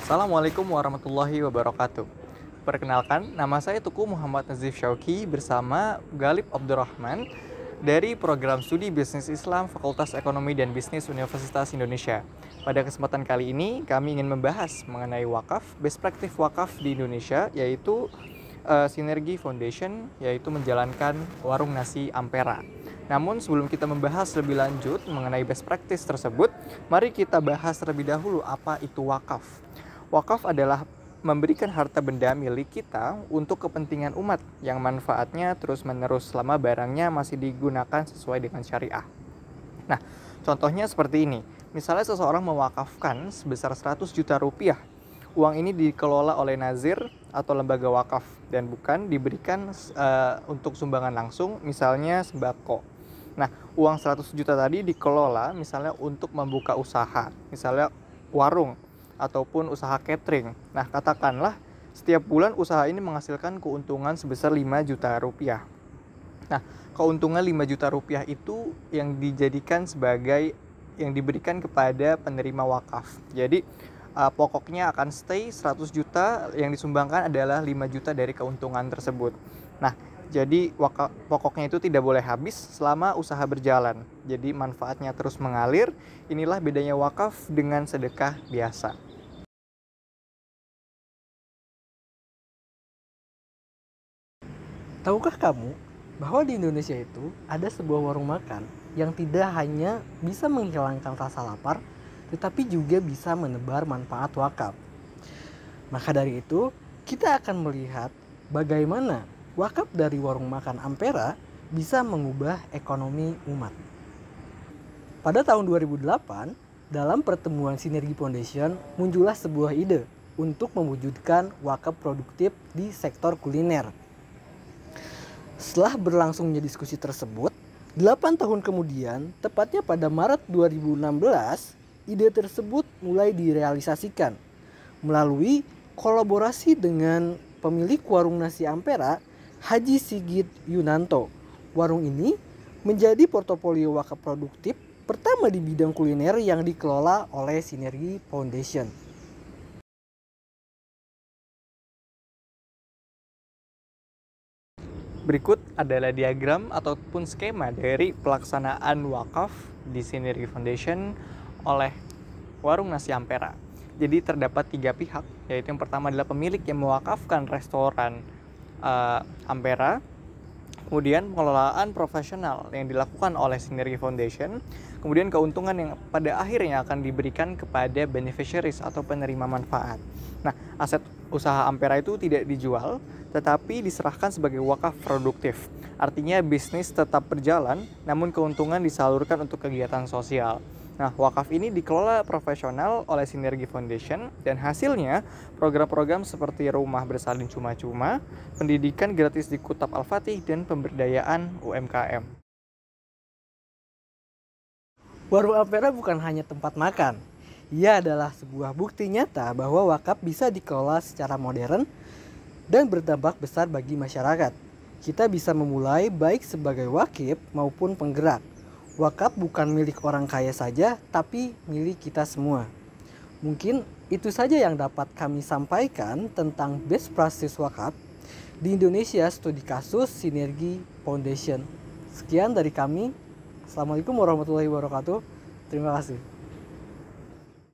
Assalamualaikum warahmatullahi wabarakatuh. Perkenalkan, nama saya Tuku Muhammad Nazif Syauki bersama Galib Abdurrahman dari Program Studi Bisnis Islam Fakultas Ekonomi dan Bisnis Universitas Indonesia. Pada kesempatan kali ini, kami ingin membahas mengenai wakaf, best practice wakaf di Indonesia, yaitu Sinergi Foundation, yaitu menjalankan warung nasi Ampera. Namun sebelum kita membahas lebih lanjut mengenai best practice tersebut, mari kita bahas terlebih dahulu apa itu wakaf. Wakaf adalah memberikan harta benda milik kita untuk kepentingan umat yang manfaatnya terus-menerus selama barangnya masih digunakan sesuai dengan syariah. Nah, contohnya seperti ini. Misalnya seseorang mewakafkan sebesar 100 juta rupiah. Uang ini dikelola oleh nazir atau lembaga wakaf dan bukan diberikan untuk sumbangan langsung, misalnya sembako. Nah, uang 100 juta tadi dikelola misalnya untuk membuka usaha, misalnya warung ataupun usaha catering. Nah, katakanlah setiap bulan usaha ini menghasilkan keuntungan sebesar 5 juta rupiah. Nah, keuntungan 5 juta rupiah itu yang dijadikan sebagai yang diberikan kepada penerima wakaf. Jadi, pokoknya akan stay 100 juta, yang disumbangkan adalah 5 juta dari keuntungan tersebut. Nah, jadi pokoknya itu tidak boleh habis selama usaha berjalan. Jadi manfaatnya terus mengalir. Inilah bedanya wakaf dengan sedekah biasa. Tahukah kamu bahwa di Indonesia itu ada sebuah warung makan yang tidak hanya bisa menghilangkan rasa lapar, tetapi juga bisa menebar manfaat wakaf. Maka dari itu, kita akan melihat bagaimana wakaf dari warung makan Ampera bisa mengubah ekonomi umat. Pada tahun 2008, dalam pertemuan Sinergi Foundation, muncullah sebuah ide untuk mewujudkan wakaf produktif di sektor kuliner. Setelah berlangsungnya diskusi tersebut, 8 tahun kemudian, tepatnya pada Maret 2016, ide tersebut mulai direalisasikan melalui kolaborasi dengan pemilik warung nasi Ampera, Haji Sigit Yunanto. Warung ini menjadi portofolio wakaf produktif pertama di bidang kuliner yang dikelola oleh Sinergi Foundation. Berikut adalah diagram ataupun skema dari pelaksanaan wakaf di Sinergi Foundation oleh warung nasi Ampera. Jadi terdapat 3 pihak, yaitu yang pertama adalah pemilik yang mewakafkan restoran Ampera, kemudian pengelolaan profesional yang dilakukan oleh Sinergi Foundation, kemudian keuntungan yang pada akhirnya akan diberikan kepada beneficiaries atau penerima manfaat. Nah, aset usaha Ampera itu tidak dijual, tetapi diserahkan sebagai wakaf produktif. Artinya bisnis tetap berjalan, namun keuntungan disalurkan untuk kegiatan sosial. Nah, wakaf ini dikelola profesional oleh Sinergi Foundation dan hasilnya program-program seperti rumah bersalin cuma-cuma, pendidikan gratis di Kutab Al-Fatih, dan pemberdayaan UMKM. Warung Ampera bukan hanya tempat makan. Ia adalah sebuah bukti nyata bahwa wakaf bisa dikelola secara modern dan berdampak besar bagi masyarakat. Kita bisa memulai baik sebagai wakif maupun penggerak. Wakaf bukan milik orang kaya saja, tapi milik kita semua. Mungkin itu saja yang dapat kami sampaikan tentang best practice wakaf di Indonesia Studi Kasus Sinergi Foundation. Sekian dari kami. Assalamualaikum warahmatullahi wabarakatuh. Terima kasih.